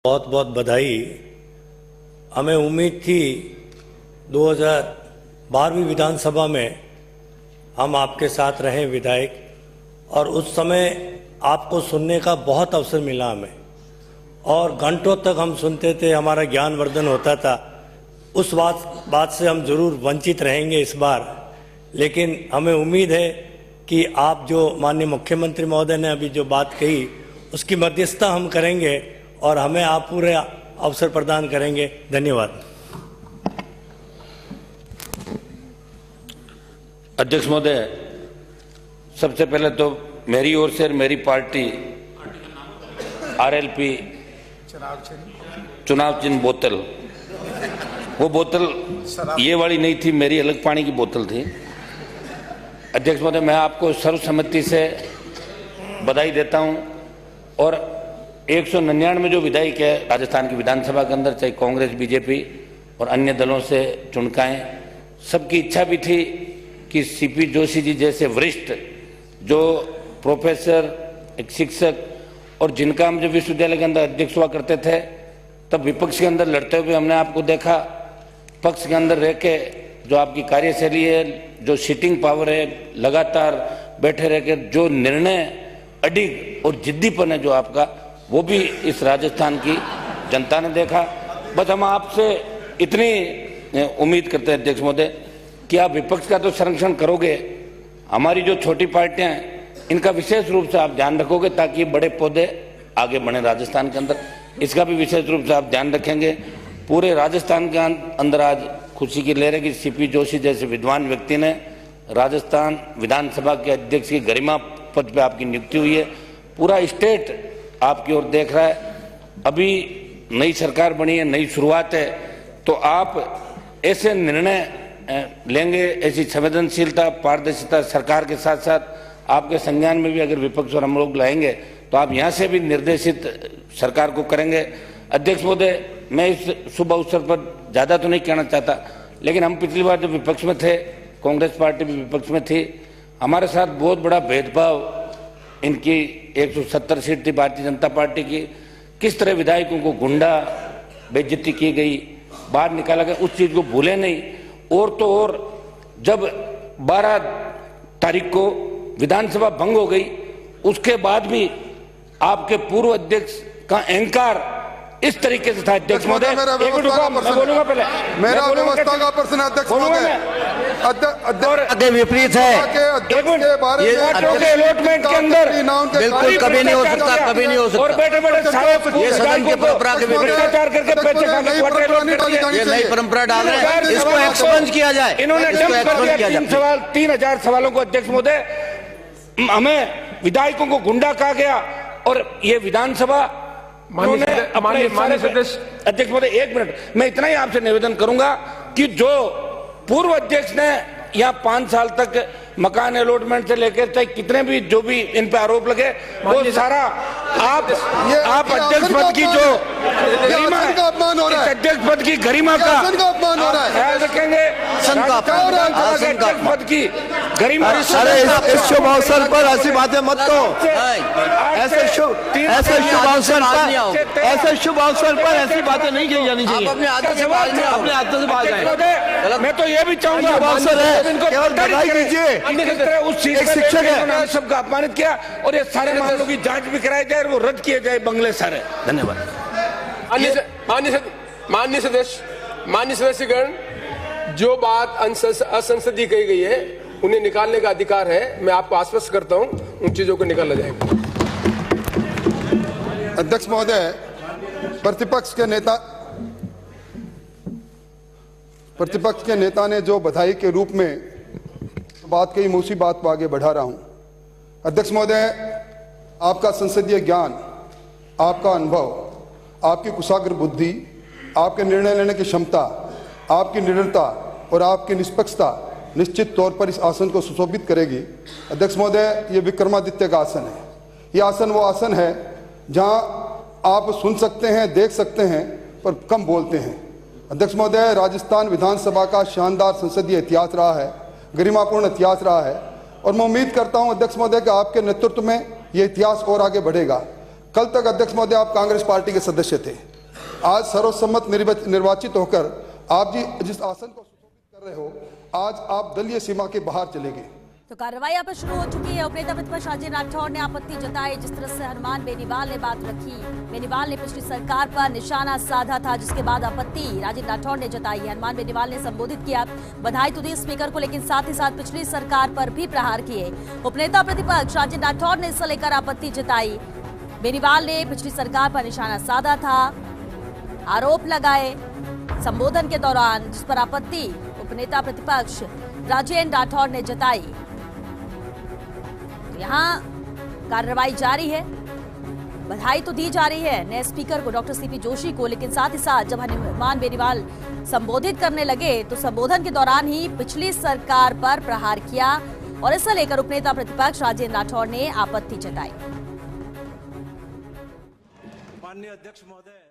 बहुत बहुत बधाई। हमें उम्मीद थी 2012वीं विधानसभा में हम आपके साथ रहे विधायक, और उस समय आपको सुनने का बहुत अवसर मिला हमें, और घंटों तक हम सुनते थे, हमारा ज्ञानवर्धन होता था। उस बात से हम जरूर वंचित रहेंगे इस बार, लेकिन हमें उम्मीद है कि आप जो माननीय मुख्यमंत्री महोदय ने अभी जो बात कही उसकी मध्यस्थता हम करेंगे और हमें आप पूरे अवसर प्रदान करेंगे। धन्यवाद। अध्यक्ष महोदय, सबसे पहले तो मेरी ओर से मेरी पार्टी आरएलपी चुनाव चिन्ह बोतल, वो बोतल ये वाली नहीं थी, मेरी अलग पानी की बोतल थी। अध्यक्ष महोदय, मैं आपको सर्वसम्मति से बधाई देता हूं, और 199 जो विधायक है राजस्थान की विधानसभा के अंदर, चाहे कांग्रेस, बीजेपी और अन्य दलों से चुनकाएं, सबकी इच्छा भी थी कि सीपी जोशी जी जैसे वरिष्ठ जो प्रोफेसर, एक शिक्षक, और जिनका हम जब विश्वविद्यालय के अंदर अध्यक्ष हुआ करते थे तब विपक्ष के अंदर लड़ते हुए हमने आपको देखा, पक्ष के अंदर रह के जो आपकी कार्यशैली है, जो सिटिंग पावर है, लगातार बैठे रह के जो निर्णय अडिग और जिद्दीपन है जो आपका, वो भी इस राजस्थान की जनता ने देखा। बस हम आपसे इतनी उम्मीद करते हैं अध्यक्ष महोदय कि आप विपक्ष का तो संरक्षण करोगे, हमारी जो छोटी पार्टियां हैं इनका विशेष रूप से आप ध्यान रखोगे ताकि बड़े पौधे आगे बढ़े राजस्थान के अंदर, इसका भी विशेष रूप से आप ध्यान रखेंगे। पूरे राजस्थान के अंदर आज खुशी की लहर है कि सीपी जोशी जैसे विद्वान व्यक्ति ने राजस्थान विधानसभा के अध्यक्ष की गरिमा पद पे आपकी नियुक्ति हुई है। पूरा स्टेट आपकी ओर देख रहा है। अभी नई सरकार बनी है, नई शुरुआत है, तो आप ऐसे निर्णय लेंगे, ऐसी संवेदनशीलता, पारदर्शिता सरकार के साथ साथ आपके संज्ञान में भी अगर विपक्ष और हम लोग लाएंगे तो आप यहाँ से भी निर्देशित सरकार को करेंगे। अध्यक्ष महोदय, मैं इस शुभ अवसर पर ज़्यादा तो नहीं कहना चाहता, लेकिन हम पिछली बार जब विपक्ष में थे, कांग्रेस पार्टी भी विपक्ष में थी, हमारे साथ बहुत बड़ा भेदभाव, इनकी 170 सीट थी भारतीय जनता पार्टी की, किस तरह विधायकों को गुंडा बेइज्जती की गई, बाहर निकाला गया, उस चीज़ को भूले नहीं। और तो और जब 12 तारीख को विधानसभा भंग हो गई, उसके बाद भी आपके पूर्व अध्यक्ष का अहंकार इस तरीके से था। अध्यक्ष महोदय, मैं बोलूंगा पहले, मेरा व्यवस्था का प्रश्न अध्यक्ष महोदय आगे विपरीत है। ये अलॉटमेंट के अंदर बिल्कुल कभी नहीं हो सकता, कभी नहीं हो सकता। और बैठे ये सदन के परंपरा के विपरीत ये नई परंपरा डाल रहे हैं, इसको एक्सपंज किया जाए। इन्होंने 3000 सवालों को अध्यक्ष महोदय, हमें विधायकों को गुंडा कहा गया, और ये विधानसभा अध्यक्ष महोदय, 1 मिनट, मैं इतना ही आपसे निवेदन करूंगा कि जो पूर्व अध्यक्ष ने यहाँ 5 साल तक मकान अलॉटमेंट से लेकर चाहे कितने भी जो भी इन पे आरोप लगे, वो सारा आप अध्यक्ष पद की जो गरिमा है, अध्यक्ष पद की गरिमा का ख्याल रखेंगे, अध्यक्ष पद की गरिमा। अरे इस शुभ अवसर पर ऐसी बातें मत कहो, ऐसे शुभ अवसर पर ऐसी बातें नहीं की जानी चाहिए। अपने हाथों से बात जाए। मैं तो ये भी चाहूंगा, अवसर है, केवल बधाई दीजिए। उस चीज एक शिक्षक है, उन्होंने सबका अपमानित किया, और ये सारे मामलों की जांच भी कराई जाए और वो रद्द किए जाए बंगले सारे। धन्यवाद। माननीय सदस्यगण, जो बात असंसदीय कही गई है उन्हें निकालने का अधिकार है। मैं आपको आश्वस्त करता हूं उन चीजों को निकाला जाएगा। अध्यक्ष महोदय, प्रतिपक्ष के नेता ने जो बधाई के रूप में बात कही, मैं उसी बात को आगे बढ़ा रहा हूं। अध्यक्ष महोदय, आपका संसदीय ज्ञान, आपका अनुभव, आपकी कुशाग्र बुद्धि, आपके निर्णय लेने की क्षमता, आपकी निडरता और आपकी निष्पक्षता निश्चित तौर पर इस आसन को सुशोभित करेगी। अध्यक्ष महोदय, ये विक्रमादित्य का आसन है। ये आसन वो आसन है जहां आप सुन सकते हैं, देख सकते हैं, पर कम बोलते हैं। अध्यक्ष महोदय, राजस्थान विधानसभा का शानदार संसदीय इतिहास रहा है, गरिमापूर्ण इतिहास रहा है, और मैं उम्मीद करता हूं अध्यक्ष महोदय कि आपके नेतृत्व में यह इतिहास और आगे बढ़ेगा। कल तक अध्यक्ष महोदय आप कांग्रेस पार्टी के सदस्य थे, आज सर्वसम्मत निर्वाचित होकर आप जिस आसन को सुशोभित कर रहे हो, आज आप दलीय सीमा के बाहर चले गए। तो कार्रवाई यहाँ पर शुरू हो चुकी है। उपनेता प्रतिपक्ष राजेंद्र राठौड़ ने आपत्ति जताई। जिस तरह से हनुमान बेनीवाल ने बात रखी, बेनीवाल ने पिछली सरकार पर निशाना साधा था, जिसके बाद आपत्ति राजेंद्र राठौड़ ने जताई। हनुमान बेनीवाल ने संबोधित किया, बधाई तो दी स्पीकर को, लेकिन साथ ही साथ पिछली सरकार पर भी प्रहार किए। उपनेता प्रतिपक्ष राजेंद्र राठौड़ ने इसे लेकर आपत्ति जताई। बेनीवाल ने पिछली सरकार पर निशाना साधा था, आरोप लगाए संबोधन के दौरान, जिस पर आपत्ति उपनेता प्रतिपक्ष राजेंद्र राठौड़ ने जताई। यहाँ कार्रवाई जारी है। बधाई तो दी जा रही है नए स्पीकर को, डॉक्टर सीपी जोशी को, लेकिन साथ ही साथ जब हनुमान बेनीवाल संबोधित करने लगे तो संबोधन के दौरान ही पिछली सरकार पर प्रहार किया और इसे लेकर उपनेता प्रतिपक्ष राजेंद्र राठौड़ ने आपत्ति जताई। माननीय अध्यक्ष महोदय।